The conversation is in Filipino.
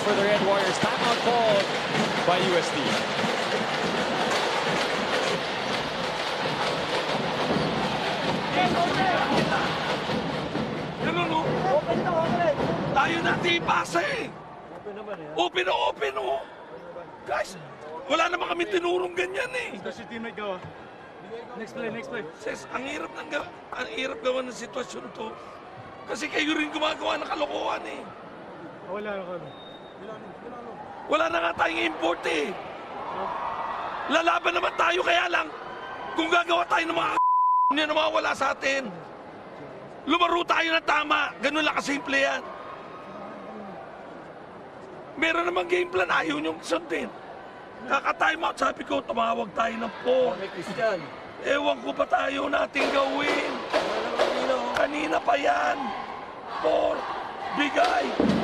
for the Red Warriors. Timeout called by UST. Ganun, no? Open na, open. Tayo natin ipasa eh. Open naman eh. Open na open, oh. Guys, wala naman kami tinurong ganyan eh. Ito si teammate gawa. Next play, next play. Sis, ang hirap gawa ng sitwasyon to. Kasi kayo rin gumagawa ng kalokohan eh. Wala na kami. Wala na nga tayong import eh. Lalaban naman tayo, kaya lang, kung gagawa tayo ng mga hindi na mawala sa atin. Lumaro tayo ng tama. Ganun lang kasimple yan. Meron namang game plan, ayaw niyong sundin. Kaka-time out, sabi ko, tumawag tayo ng 4. May Christian. Ewan ko ba tayo natin gawin? Kanina pa yan. 4. Bigay.